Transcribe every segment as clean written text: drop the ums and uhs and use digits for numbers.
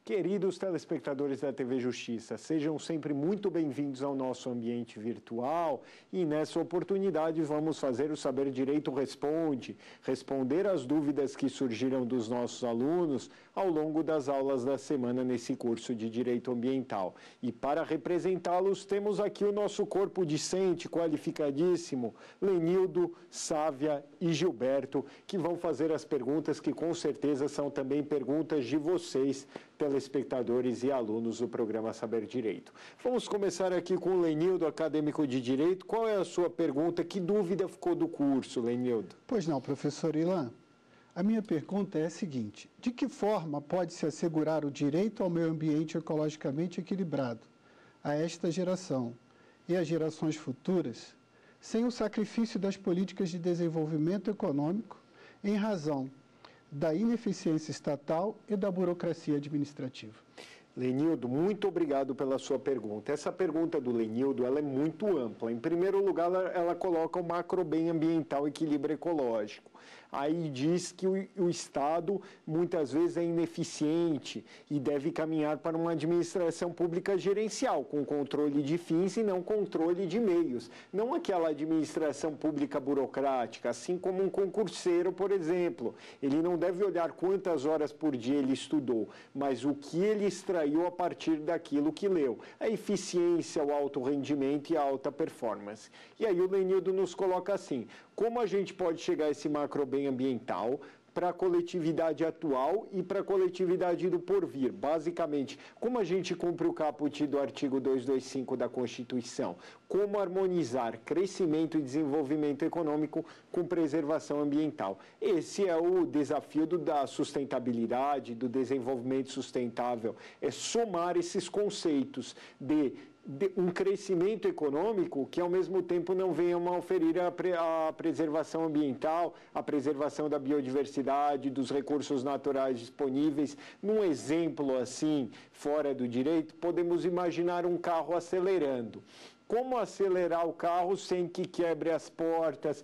Queridos telespectadores da TV Justiça, sejam sempre muito bem-vindos ao nosso ambiente virtual e nessa oportunidade vamos fazer o Saber Direito Responde, responder às dúvidas que surgiram dos nossos alunos ao longo das aulas da semana nesse curso de Direito Ambiental. E para representá-los temos aqui o nosso corpo discente, qualificadíssimo, Lenildo, Sávia e Gilberto, que vão fazer as perguntas que com certeza são também perguntas de vocês, telespectadores e alunos do programa Saber Direito. Vamos começar aqui com o Lenildo, acadêmico de Direito. Qual é a sua pergunta? Que dúvida ficou do curso, Lenildo? Pois não, professor Ilan. A minha pergunta é a seguinte: de que forma pode-se assegurar o direito ao meio ambiente ecologicamente equilibrado a esta geração e às gerações futuras, sem o sacrifício das políticas de desenvolvimento econômico em razão da ineficiência estatal e da burocracia administrativa? Lenildo, muito obrigado pela sua pergunta. Essa pergunta do Lenildo, ela é muito ampla. Em primeiro lugar, ela coloca o macro bem ambiental e equilíbrio ecológico. Aí diz que o Estado muitas vezes é ineficiente e deve caminhar para uma administração pública gerencial, com controle de fins e não controle de meios. Não aquela administração pública burocrática, assim como um concurseiro, por exemplo. Ele não deve olhar quantas horas por dia ele estudou, mas o que ele extraiu a partir daquilo que leu. A eficiência, o alto rendimento e a alta performance. E aí o Lenildo nos coloca assim: como a gente pode chegar a esse macro bem ambiental para a coletividade atual e para a coletividade do porvir? Basicamente, como a gente cumpre o caput do artigo 225 da Constituição? Como harmonizar crescimento e desenvolvimento econômico com preservação ambiental? Esse é o desafio da sustentabilidade, do desenvolvimento sustentável, é somar esses conceitos de um crescimento econômico que, ao mesmo tempo, não venha a oferir a preservação ambiental, a preservação da biodiversidade, dos recursos naturais disponíveis. Num exemplo assim, fora do direito, podemos imaginar um carro acelerando. Como acelerar o carro sem que quebre as portas,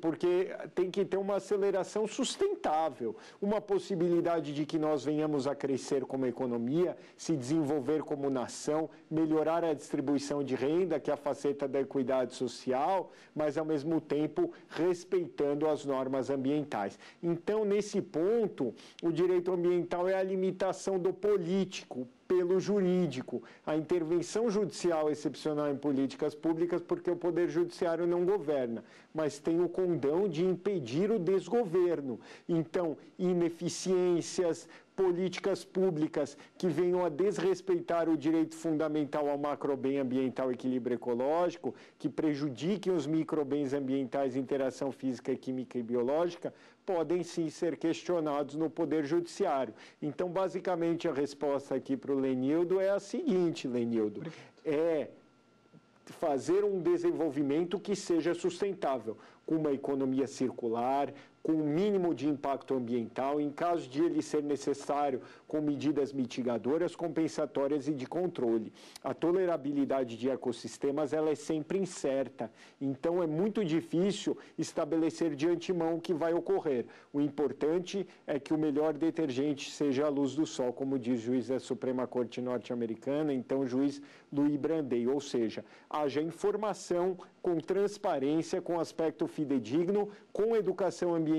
porque tem que ter uma aceleração sustentável, uma possibilidade de que nós venhamos a crescer como economia, se desenvolver como nação, melhorar a distribuição de renda, que é a faceta da equidade social, mas ao mesmo tempo respeitando as normas ambientais. Então, nesse ponto, o direito ambiental é a limitação do político pelo jurídico, a intervenção judicial excepcional em políticas públicas, porque o Poder Judiciário não governa, mas tem o condão de impedir o desgoverno. Então, ineficiências, políticas públicas que venham a desrespeitar o direito fundamental ao macrobem ambiental e equilíbrio ecológico, que prejudiquem os microbens ambientais, interação física, química e biológica, podem sim ser questionados no Poder Judiciário. Então, basicamente, a resposta aqui para o Lenildo é a seguinte, Lenildo: é fazer um desenvolvimento que seja sustentável, com uma economia circular, com o mínimo de impacto ambiental, em caso de ele ser necessário, com medidas mitigadoras, compensatórias e de controle. A tolerabilidade de ecossistemas ela é sempre incerta, então é muito difícil estabelecer de antemão o que vai ocorrer. O importante é que o melhor detergente seja a luz do sol, como diz o juiz da Suprema Corte norte-americana, então o juiz Louis Brandeis, ou seja, haja informação com transparência, com aspecto fidedigno, com educação ambiental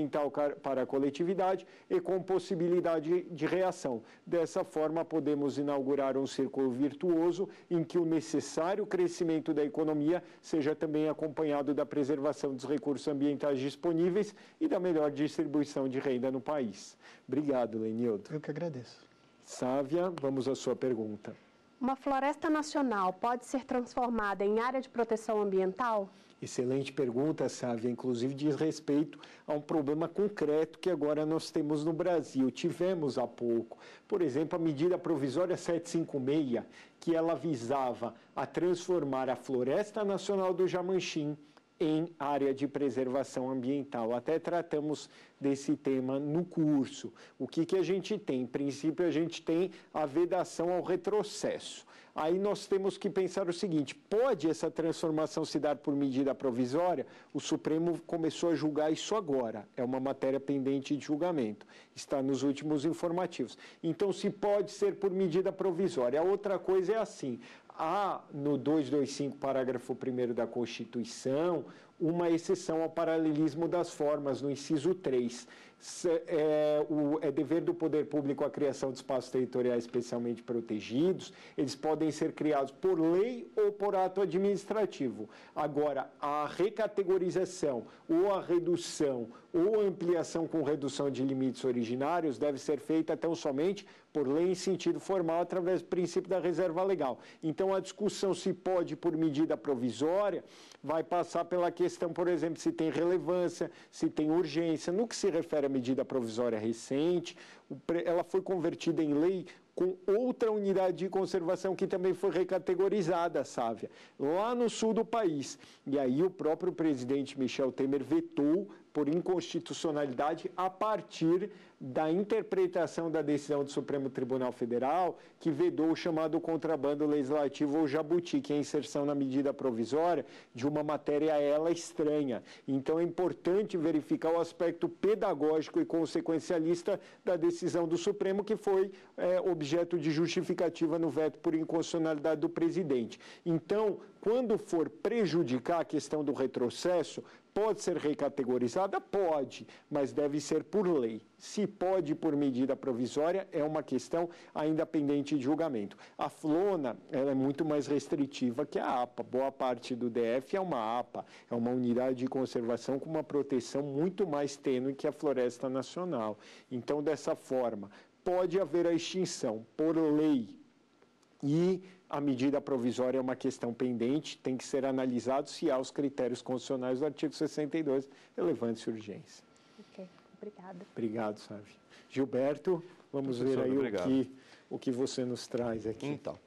para a coletividade e com possibilidade de reação. Dessa forma, podemos inaugurar um círculo virtuoso em que o necessário crescimento da economia seja também acompanhado da preservação dos recursos ambientais disponíveis e da melhor distribuição de renda no país. Obrigado, Lenildo. Eu que agradeço. Sávia, vamos à sua pergunta. Uma floresta nacional pode ser transformada em área de proteção ambiental? Excelente pergunta, Sávia. Inclusive diz respeito a um problema concreto que agora nós temos no Brasil. Tivemos há pouco, por exemplo, a medida provisória 756, que ela visava a transformar a Floresta Nacional do Jamanchim em área de preservação ambiental. Até tratamos desse tema no curso. O que a gente tem? Em princípio, a gente tem a vedação ao retrocesso. Aí nós temos que pensar o seguinte: pode essa transformação se dar por medida provisória? O Supremo começou a julgar isso agora, é uma matéria pendente de julgamento, está nos últimos informativos. Então, se pode ser por medida provisória. A outra coisa é assim: há no 225, parágrafo 1º da Constituição, uma exceção ao paralelismo das formas, no inciso 3. É dever do poder público a criação de espaços territoriais especialmente protegidos. Eles podem ser criados por lei ou por ato administrativo. Agora, a recategorização ou a redução ou a ampliação com redução de limites originários deve ser feita tão somente por lei em sentido formal, através do princípio da reserva legal. Então, a discussão se pode por medida provisória vai passar pela questão, por exemplo, se tem relevância, se tem urgência. No que se refere à medida provisória recente, ela foi convertida em lei com outra unidade de conservação que também foi recategorizada, Sávia, lá no sul do país. E aí o próprio presidente Michel Temer vetou por inconstitucionalidade a partir da interpretação da decisão do Supremo Tribunal Federal, que vedou o chamado contrabando legislativo ou jabuti, que é a inserção na medida provisória de uma matéria a ela estranha. Então é importante verificar o aspecto pedagógico e consequencialista da decisão do Supremo, que foi objeto de justificativa no veto por inconstitucionalidade do presidente. Então, quando for prejudicar a questão do retrocesso, pode ser recategorizada? Pode, mas deve ser por lei. Se pode por medida provisória, é uma questão ainda pendente de julgamento. A FLONA, ela é muito mais restritiva que a APA. Boa parte do DF é uma APA, é uma unidade de conservação com uma proteção muito mais tênue que a Floresta Nacional. Então, dessa forma, pode haver a extinção por lei e a medida provisória é uma questão pendente, tem que ser analisado se há os critérios constitucionais do artigo 62, relevância e urgência. Ok, obrigada. Obrigado, Sávio. Gilberto, vamos ver aí o que você nos traz aqui. Então,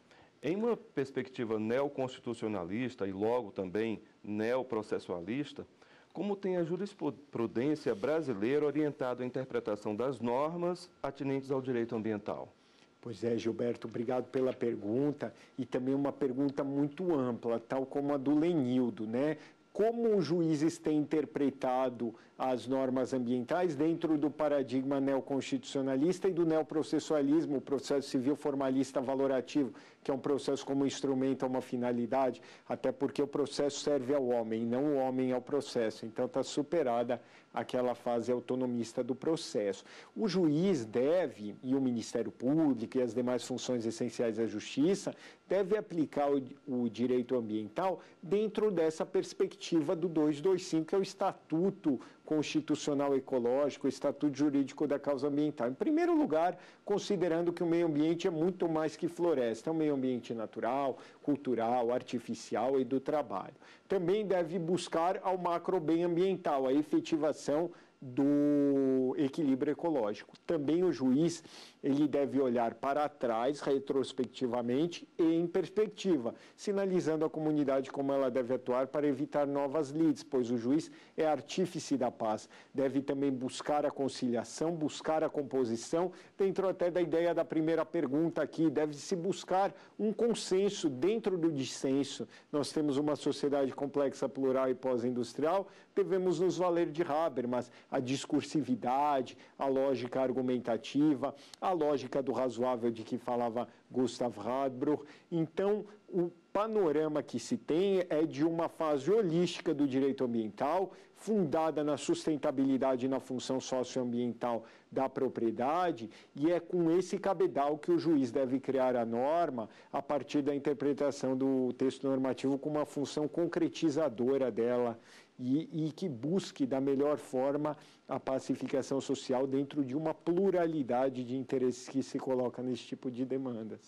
em uma perspectiva neoconstitucionalista e logo também neoprocessualista, como tem a jurisprudência brasileira orientada à interpretação das normas atinentes ao direito ambiental? Pois é, Gilberto, obrigado pela pergunta, e também uma pergunta muito ampla, tal como a do Lenildo, né? Como os juízes têm interpretado as normas ambientais dentro do paradigma neoconstitucionalista e do neoprocessualismo, o processo civil formalista valorativo, que é um processo como instrumento a uma finalidade, até porque o processo serve ao homem, não o homem ao processo. Então, está superada aquela fase autonomista do processo. O juiz deve, e o Ministério Público e as demais funções essenciais da Justiça, deve aplicar o direito ambiental dentro dessa perspectiva do 225, que é o Estatuto Constitucional Ecológico, o Estatuto Jurídico da Causa Ambiental. Em primeiro lugar, considerando que o meio ambiente é muito mais que floresta, é um meio ambiente natural, cultural, artificial e do trabalho. Também deve buscar ao macro bem ambiental, a efetivação do equilíbrio ecológico. Também o juiz, ele deve olhar para trás, retrospectivamente e em perspectiva, sinalizando à comunidade como ela deve atuar para evitar novas lides, pois o juiz é artífice da paz. Deve também buscar a conciliação, buscar a composição, dentro até da ideia da primeira pergunta aqui, deve-se buscar um consenso dentro do dissenso. Nós temos uma sociedade complexa, plural e pós-industrial, devemos nos valer de Habermas, a discursividade, a lógica argumentativa, a lógica do razoável de que falava Gustav Radbruch. Então, o panorama que se tem é de uma fase holística do direito ambiental, fundada na sustentabilidade e na função socioambiental da propriedade, e é com esse cabedal que o juiz deve criar a norma a partir da interpretação do texto normativo com uma função concretizadora dela e que busque da melhor forma a pacificação social dentro de uma pluralidade de interesses que se coloca nesse tipo de demandas.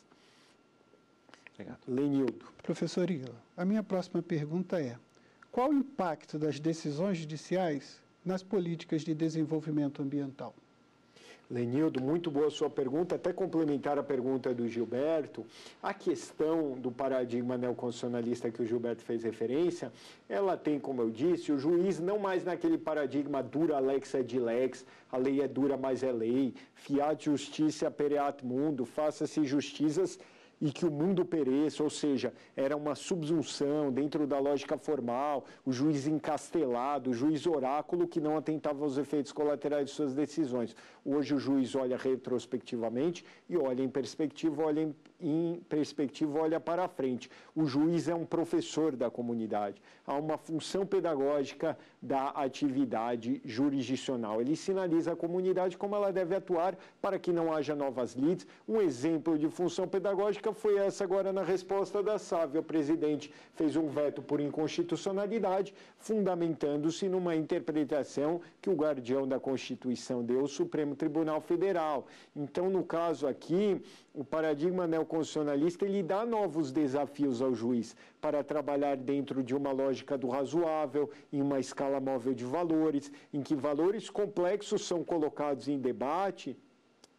Obrigado. Lenildo. Professor Ila, a minha próxima pergunta é: qual o impacto das decisões judiciais nas políticas de desenvolvimento ambiental? Lenildo, muito boa a sua pergunta. Até complementar a pergunta do Gilberto, a questão do paradigma neoconstitucionalista que o Gilberto fez referência, ela tem, como eu disse, o juiz não mais naquele paradigma dura lex et lex, a lei é dura, mas é lei, fiat justitia pereat mundo, faça-se justiças e que o mundo pereça, ou seja, era uma subsunção dentro da lógica formal, o juiz encastelado, o juiz oráculo que não atentava aos efeitos colaterais de suas decisões. Hoje o juiz olha retrospectivamente e olha em perspectiva, olha para frente. O juiz é um professor da comunidade. Há uma função pedagógica da atividade jurisdicional. Ele sinaliza à comunidade como ela deve atuar para que não haja novas lides. Um exemplo de função pedagógica foi essa agora na resposta da Sávia. O presidente fez um veto por inconstitucionalidade, fundamentando-se numa interpretação que o guardião da Constituição deu, o Supremo Tribunal Federal. Então, no caso aqui, o paradigma neoconstitucionalista, ele dá novos desafios ao juiz para trabalhar dentro de uma lógica do razoável, em uma escala móvel de valores, em que valores complexos são colocados em debate.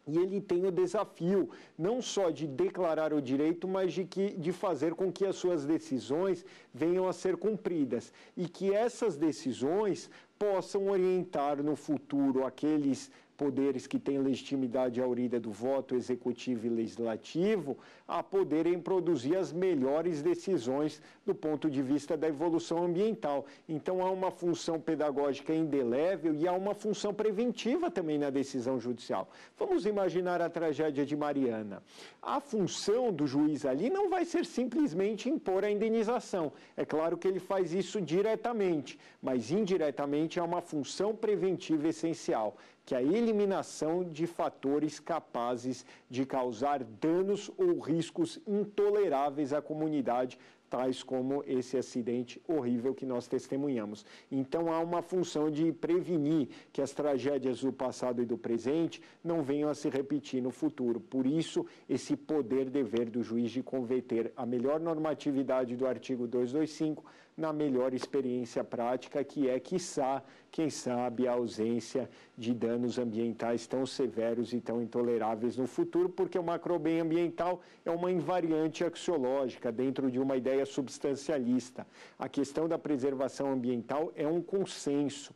E ele tem o desafio não só de declarar o direito, mas de fazer com que as suas decisões venham a ser cumpridas. E que essas decisões possam orientar no futuro aqueles poderes que têm legitimidade aurida do voto executivo e legislativo a poderem produzir as melhores decisões do ponto de vista da evolução ambiental. Então, há uma função pedagógica indelével e há uma função preventiva também na decisão judicial. Vamos imaginar a tragédia de Mariana. A função do juiz ali não vai ser simplesmente impor a indenização. É claro que ele faz isso diretamente, mas indiretamente é uma função preventiva essencial, que é a eliminação de fatores capazes de causar danos ou riscos intoleráveis à comunidade, tais como esse acidente horrível que nós testemunhamos. Então, há uma função de prevenir que as tragédias do passado e do presente não venham a se repetir no futuro. Por isso, esse poder-dever do juiz de converter a melhor normatividade do artigo 225 na melhor experiência prática, que é, quiçá, quem sabe, a ausência de danos ambientais tão severos e tão intoleráveis no futuro, porque o macrobem ambiental é uma invariante axiológica dentro de uma ideia substancialista. A questão da preservação ambiental é um consenso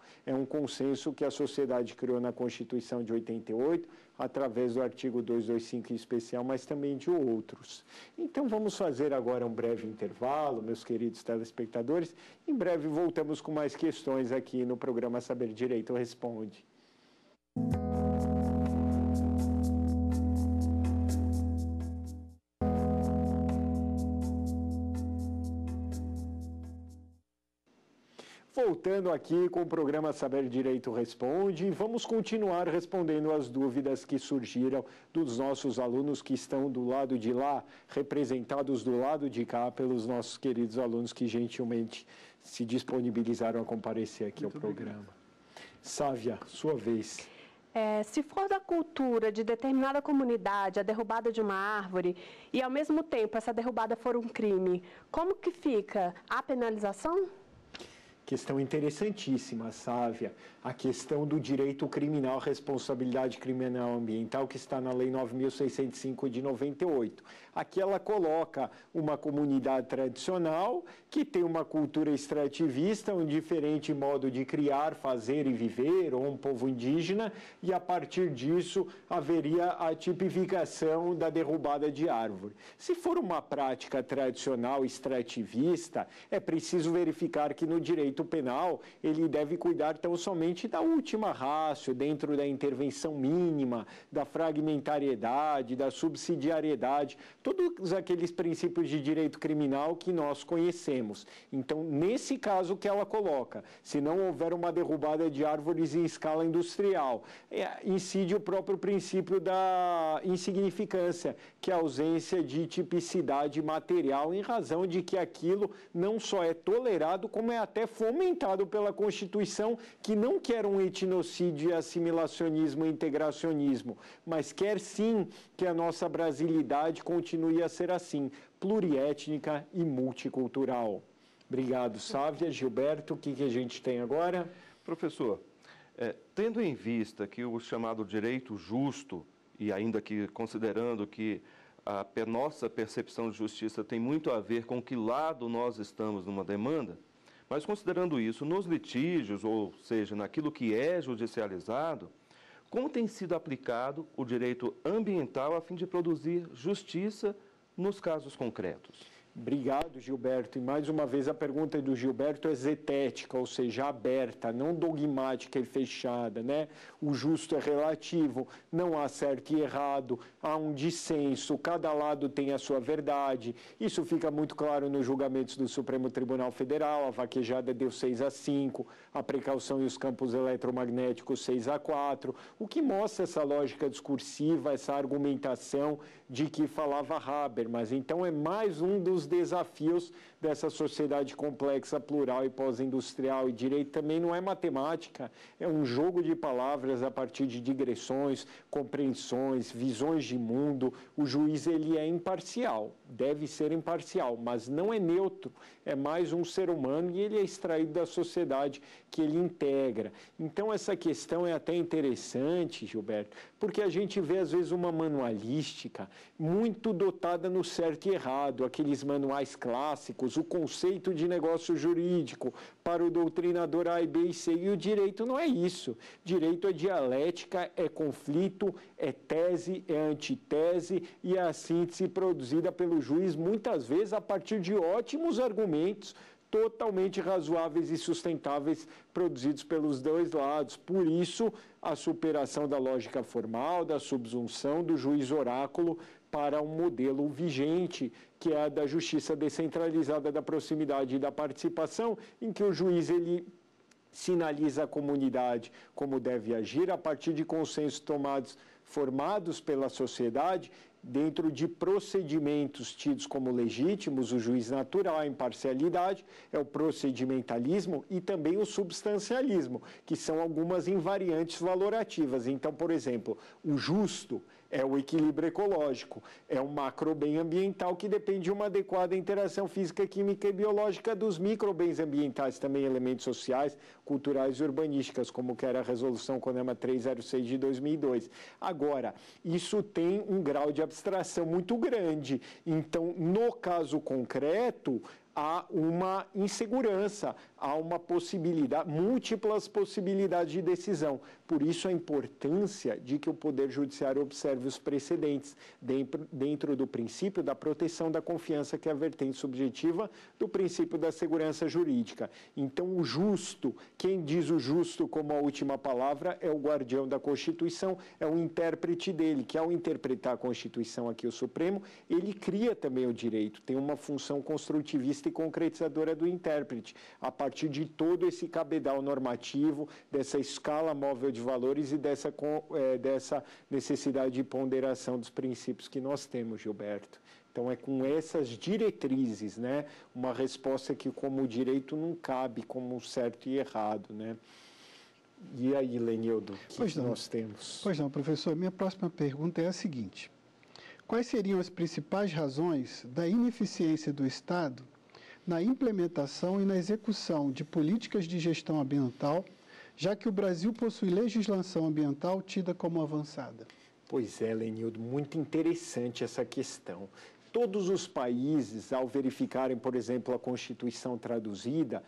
que a sociedade criou na Constituição de 88, através do artigo 225 em especial, mas também de outros. Então, vamos fazer agora um breve intervalo, meus queridos telespectadores. Em breve voltamos com mais questões aqui no programa Saber Direito Responde. Voltando aqui com o programa Saber Direito Responde, vamos continuar respondendo as dúvidas que surgiram dos nossos alunos que estão do lado de lá, representados do lado de cá pelos nossos queridos alunos que gentilmente se disponibilizaram a comparecer aqui ao programa. Sávia, sua vez. Se for da cultura de determinada comunidade a derrubada de uma árvore e, ao mesmo tempo, essa derrubada for um crime, como que fica? Há penalização? Questão interessantíssima, Sávia. A questão do direito criminal, responsabilidade criminal ambiental, que está na Lei 9.605 de 98. Aqui ela coloca uma comunidade tradicional que tem uma cultura extrativista, um diferente modo de criar, fazer e viver, ou um povo indígena, e a partir disso haveria a tipificação da derrubada de árvore. Se for uma prática tradicional extrativista, é preciso verificar que no direito penal ele deve cuidar tão somente da última ratio, dentro da intervenção mínima, da fragmentariedade, da subsidiariedade, todos aqueles princípios de direito criminal que nós conhecemos. Então, nesse caso que ela coloca, se não houver uma derrubada de árvores em escala industrial, incide o próprio princípio da insignificância, que é a ausência de tipicidade material, em razão de que aquilo não só é tolerado, como é até fomentado pela Constituição, que não quer um etnocídio, assimilacionismo e integracionismo, mas quer sim que a nossa brasilidade continue a ser assim, pluriétnica e multicultural. Obrigado, Sávia. Gilberto, o que a gente tem agora? Professor, Tendo em vista que o chamado direito justo, e ainda que considerando que a nossa percepção de justiça tem muito a ver com que lado nós estamos numa demanda, mas considerando isso nos litígios, ou seja, naquilo que é judicializado, como tem sido aplicado o direito ambiental a fim de produzir justiça nos casos concretos? Obrigado, Gilberto. E mais uma vez a pergunta do Gilberto é zetética, ou seja, aberta, não dogmática e fechada, né? O justo é relativo, não há certo e errado, há um dissenso, cada lado tem a sua verdade. Isso fica muito claro nos julgamentos do Supremo Tribunal Federal, a vaquejada deu 6-5, a precaução e os campos eletromagnéticos 6-4, o que mostra essa lógica discursiva, essa argumentação de que falava Habermas. Então é mais um dos desafios dessa sociedade complexa, plural e pós-industrial. E direito também não é matemática, é um jogo de palavras a partir de digressões, compreensões, visões de mundo. O juiz ele é imparcial, deve ser imparcial, mas não é neutro, é mais um ser humano e ele é extraído da sociedade que ele integra. Então essa questão é até interessante, Gilberto, porque a gente vê às vezes uma manualística muito dotada no certo e errado, aqueles manuais clássicos, o conceito de negócio jurídico para o doutrinador A, B e C. E o direito não é isso. Direito é dialética, é conflito, é tese, é antitese e é a síntese produzida pelo juiz, muitas vezes a partir de ótimos argumentos, totalmente razoáveis e sustentáveis, produzidos pelos dois lados. Por isso, a superação da lógica formal, da subsunção do juiz oráculo para um modelo vigente, que é a da justiça descentralizada, da proximidade e da participação, em que o juiz ele sinaliza à comunidade como deve agir a partir de consensos formados pela sociedade, dentro de procedimentos tidos como legítimos, o juiz natural, a imparcialidade, é o procedimentalismo e também o substancialismo, que são algumas invariantes valorativas. Então, por exemplo, o justo é o equilíbrio ecológico, é um macrobem ambiental que depende de uma adequada interação física, química e biológica dos microbens ambientais, também elementos sociais, culturais e urbanísticas, como que era a resolução CONAMA 306 de 2002. Agora, isso tem um grau de abstração muito grande. Então, no caso concreto, há uma insegurança, há uma possibilidade, múltiplas possibilidades de decisão. Por isso a importância de que o Poder Judiciário observe os precedentes dentro do princípio da proteção da confiança, que é a vertente subjetiva do princípio da segurança jurídica. Então o justo, quem diz o justo como a última palavra é o guardião da Constituição, é o intérprete dele, que ao interpretar a Constituição aqui, o Supremo, ele cria também o direito, tem uma função construtivista e concretizadora do intérprete, a partir de todo esse cabedal normativo, dessa escala móvel de valores e dessa necessidade de ponderação dos princípios que nós temos, Gilberto. Então, é com essas diretrizes, né, uma resposta que, como o direito, não cabe como certo e errado, né? E aí, Lenildo, o que nós temos? Pois não, professor. Minha próxima pergunta é a seguinte. Quais seriam as principais razões da ineficiência do Estado na implementação e na execução de políticas de gestão ambiental, já que o Brasil possui legislação ambiental tida como avançada? Pois é, Lenildo, muito interessante essa questão. Todos os países, ao verificarem, por exemplo, a Constituição traduzida,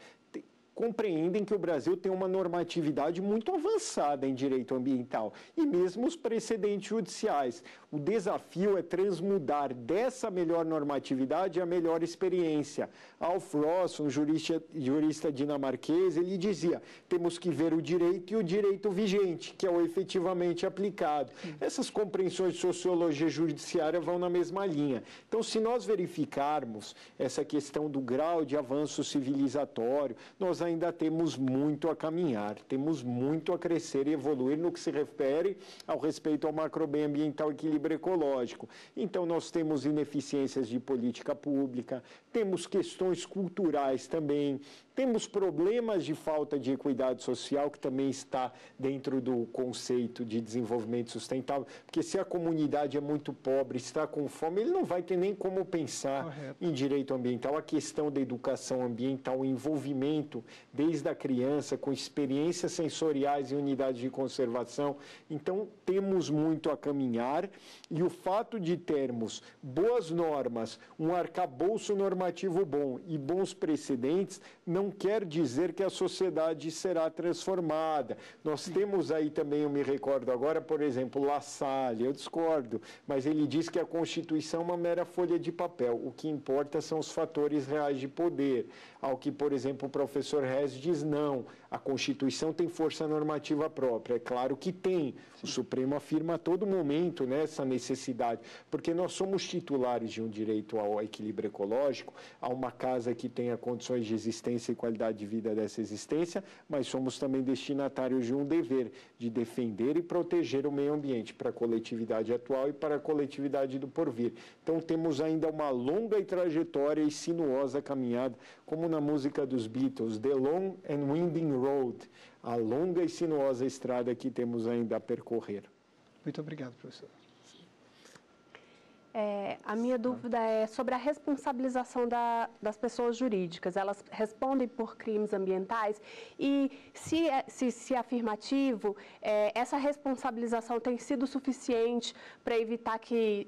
compreendem que o Brasil tem uma normatividade muito avançada em direito ambiental e mesmo os precedentes judiciais. O desafio é transmudar dessa melhor normatividade a melhor experiência. Alf Ross, um jurista dinamarquês, ele dizia, temos que ver o direito e o direito vigente, que é o efetivamente aplicado. Essas compreensões de sociologia judiciária vão na mesma linha. Então, se nós verificarmos essa questão do grau de avanço civilizatório, nós ainda temos muito a caminhar, temos muito a crescer e evoluir no que se refere ao respeito ao macrobem ambiental e equilíbrio ecológico. Então, nós temos ineficiências de política pública, temos questões culturais também, temos problemas de falta de equidade social, que também está dentro do conceito de desenvolvimento sustentável, porque se a comunidade é muito pobre, está com fome, ele não vai ter nem como pensar em direito ambiental. A questão da educação ambiental, o envolvimento desde a criança, com experiências sensoriais em unidades de conservação. Então, temos muito a caminhar, e o fato de termos boas normas, um arcabouço normativo bom e bons precedentes, não quer dizer que a sociedade será transformada. Nós temos aí também, eu me recordo agora, por exemplo, La Salle, eu discordo, mas ele diz que a Constituição é uma mera folha de papel. O que importa são os fatores reais de poder. Ao que, por exemplo, o professor Rez diz, não, a Constituição tem força normativa própria. É claro que tem. O Supremo afirma a todo momento, né, essa necessidade, porque nós somos titulares de um direito ao equilíbrio ecológico, a uma casa que tenha condições de existência e qualidade de vida dessa existência, mas somos também destinatários de um dever de defender e proteger o meio ambiente para a coletividade atual e para a coletividade do porvir. Então, temos ainda uma longa e trajetória e sinuosa caminhada, como na música dos Beatles, The Long and Winding Road, a longa e sinuosa estrada que temos ainda a percorrer. Muito obrigado, professor. A minha dúvida é sobre a responsabilização das pessoas jurídicas. Elas respondem por crimes ambientais e, se afirmativo, essa responsabilização tem sido suficiente para evitar que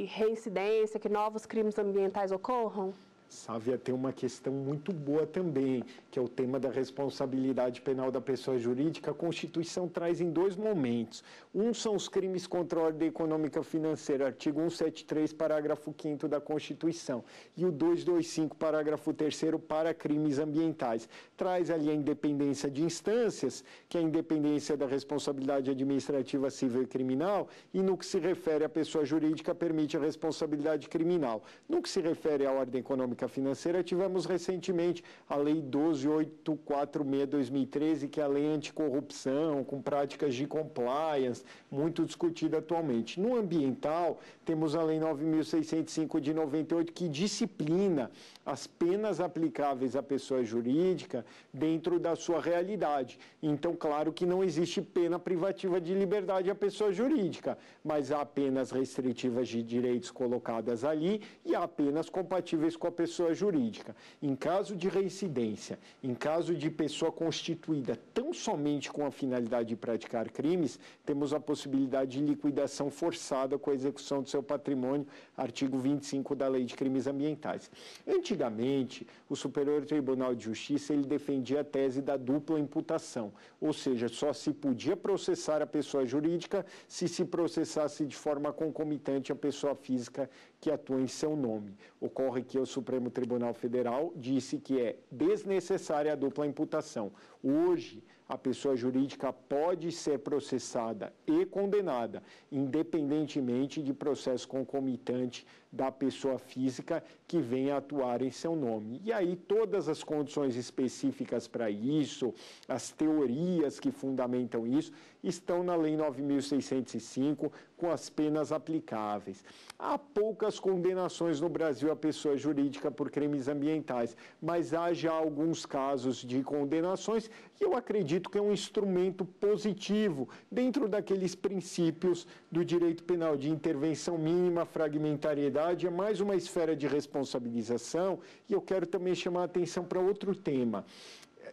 reincidência, que novos crimes ambientais ocorram? Sávia tem uma questão muito boa também, que é o tema da responsabilidade penal da pessoa jurídica. A Constituição traz em dois momentos. Um são os crimes contra a ordem econômica financeira, artigo 173, parágrafo 5º da Constituição, e o 225, parágrafo 3º, para crimes ambientais. Traz ali a independência de instâncias, que é a independência da responsabilidade administrativa, civil e criminal, e no que se refere à pessoa jurídica, permite a responsabilidade criminal. No que se refere à ordem econômica financeira, tivemos recentemente a Lei 12.846/2013, que é a lei anticorrupção, com práticas de compliance, muito discutida atualmente. No ambiental, temos a Lei 9.605 de 98, que disciplina as penas aplicáveis à pessoa jurídica dentro da sua realidade. Então, claro que não existe pena privativa de liberdade à pessoa jurídica, mas há penas restritivas de direitos colocadas ali e há penas compatíveis com a pessoa jurídica. Em caso de reincidência, em caso de pessoa constituída tão somente com a finalidade de praticar crimes, temos a possibilidade de liquidação forçada com a execução do seu patrimônio, artigo 25 da Lei de Crimes Ambientais. Antigamente, o Superior Tribunal de Justiça ele defendia a tese da dupla imputação, ou seja, só se podia processar a pessoa jurídica se processasse de forma concomitante a pessoa física que atua em seu nome. Ocorre que o Supremo Tribunal Federal disse que é desnecessária a dupla imputação. Hoje, a pessoa jurídica pode ser processada e condenada, independentemente de processo concomitante da pessoa física que venha atuar em seu nome. E aí todas as condições específicas para isso, as teorias que fundamentam isso, estão na Lei 9.605, com as penas aplicáveis. Há poucas condenações no Brasil à pessoa jurídica por crimes ambientais, mas há já alguns casos de condenações e eu acredito que é um instrumento positivo dentro daqueles princípios do direito penal de intervenção mínima, fragmentariedade, é mais uma esfera de responsabilização e eu quero também chamar a atenção para outro tema.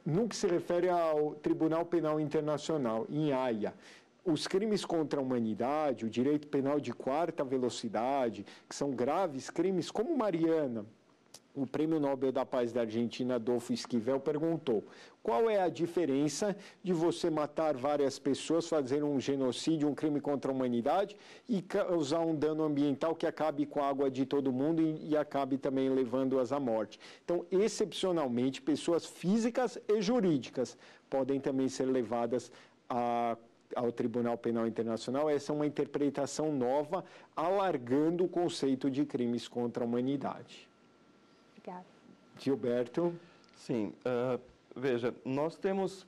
No que se refere ao Tribunal Penal Internacional, em Haia, os crimes contra a humanidade, o direito penal de quarta velocidade, que são graves crimes, como Mariana, o Prêmio Nobel da Paz da Argentina, Adolfo Esquivel, perguntou: qual é a diferença de você matar várias pessoas, fazer um genocídio, um crime contra a humanidade e causar um dano ambiental que acabe com a água de todo mundo e acabe também levando-as à morte? Então, excepcionalmente, pessoas físicas e jurídicas podem também ser levadas ao Tribunal Penal Internacional. Essa é uma interpretação nova, alargando o conceito de crimes contra a humanidade. Obrigada. Gilberto? Sim, veja, nós temos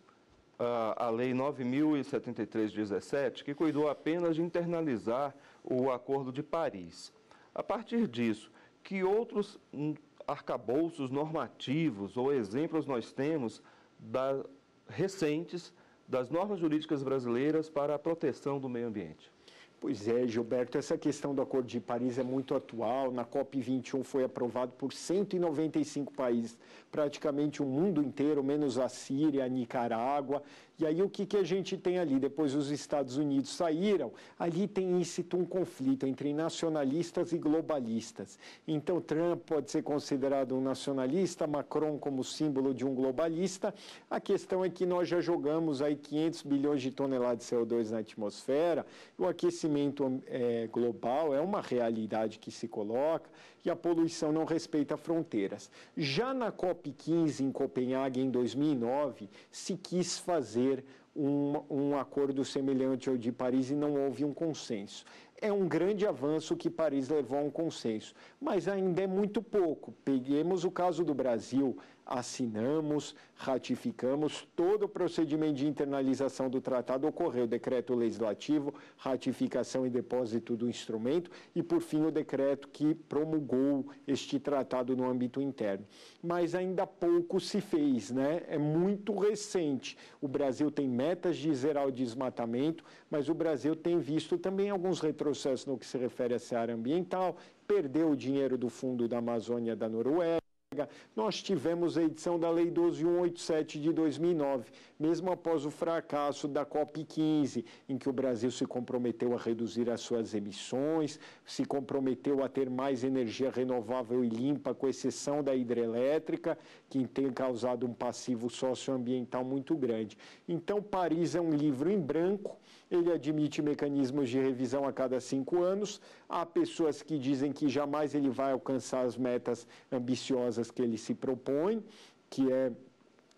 a Lei 9.073/17, que cuidou apenas de internalizar o Acordo de Paris. A partir disso, que outros arcabouços normativos ou exemplos nós temos recentes das normas jurídicas brasileiras para a proteção do meio ambiente? Pois é, Gilberto, essa questão do Acordo de Paris é muito atual. Na COP21 foi aprovado por 195 países, praticamente o mundo inteiro, menos a Síria, a Nicarágua. E aí o que a gente tem ali? Depois os Estados Unidos saíram, ali tem íncito um conflito entre nacionalistas e globalistas. Então Trump pode ser considerado um nacionalista, Macron como símbolo de um globalista. A questão é que nós já jogamos aí 500 bilhões de toneladas de CO2 na atmosfera, o aquecimento global é uma realidade que se coloca e a poluição não respeita fronteiras. Já na COP15 em Copenhague, em 2009, se quis fazer um acordo semelhante ao de Paris e não houve um consenso. É um grande avanço que Paris levou a um consenso, mas ainda é muito pouco. Peguemos o caso do Brasil, assinamos, ratificamos, todo o procedimento de internalização do tratado ocorreu, decreto legislativo, ratificação e depósito do instrumento e, por fim, o decreto que promulgou este tratado no âmbito interno. Mas ainda pouco se fez, né? É muito recente. O Brasil tem metas de zerar o desmatamento, mas o Brasil tem visto também alguns retrocessos no que se refere à seara ambiental, perdeu o dinheiro do Fundo da Amazônia da Noruega. Nós tivemos a edição da Lei 12.187 de 2009, mesmo após o fracasso da COP15, em que o Brasil se comprometeu a reduzir as suas emissões, se comprometeu a ter mais energia renovável e limpa, com exceção da hidrelétrica, que tem causado um passivo socioambiental muito grande. Então, Paris é um livro em branco. Ele admite mecanismos de revisão a cada 5 anos. Há pessoas que dizem que jamais ele vai alcançar as metas ambiciosas que ele se propõe, que é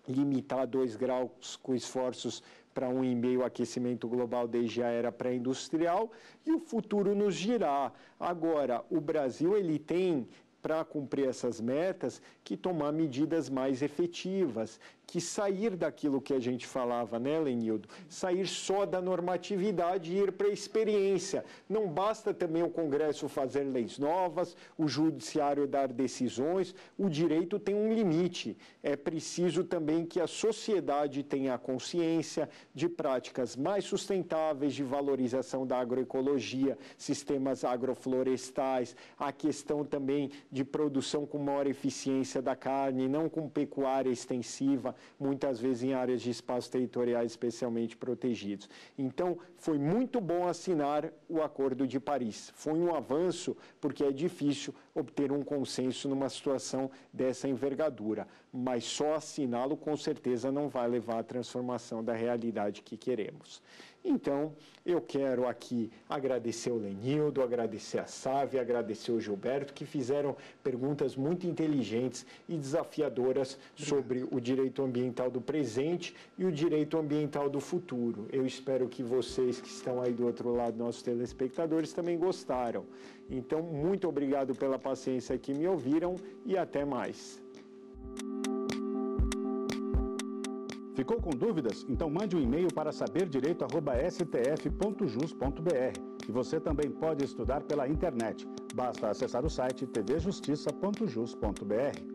limitar 2 graus com esforços para 1,5 aquecimento global desde a era pré-industrial, e o futuro nos dirá. Agora, o Brasil ele tem, para cumprir essas metas, que tomar medidas mais efetivas, que sair daquilo que a gente falava, né, Lenildo? Sair só da normatividade e ir para a experiência. Não basta também o Congresso fazer leis novas, o Judiciário dar decisões, o direito tem um limite. É preciso também que a sociedade tenha a consciência de práticas mais sustentáveis, de valorização da agroecologia, sistemas agroflorestais, a questão também de produção com maior eficiência da carne, não com pecuária extensiva, muitas vezes em áreas de espaços territoriais especialmente protegidos. Então, foi muito bom assinar o Acordo de Paris. Foi um avanço, porque é difícil obter um consenso numa situação dessa envergadura, mas só assiná-lo com certeza não vai levar à transformação da realidade que queremos. Então, eu quero aqui agradecer o Lenildo, agradecer a Sávia, agradecer o Gilberto, que fizeram perguntas muito inteligentes e desafiadoras sobre o direito ambiental do presente e o direito ambiental do futuro. Eu espero que vocês que estão aí do outro lado, nossos telespectadores, também gostaram. Então, muito obrigado pela paciência que me ouviram e até mais. Ficou com dúvidas? Então mande um e-mail para saberdireito@stf.jus.br. E você também pode estudar pela internet. Basta acessar o site tvjustiça.jus.br.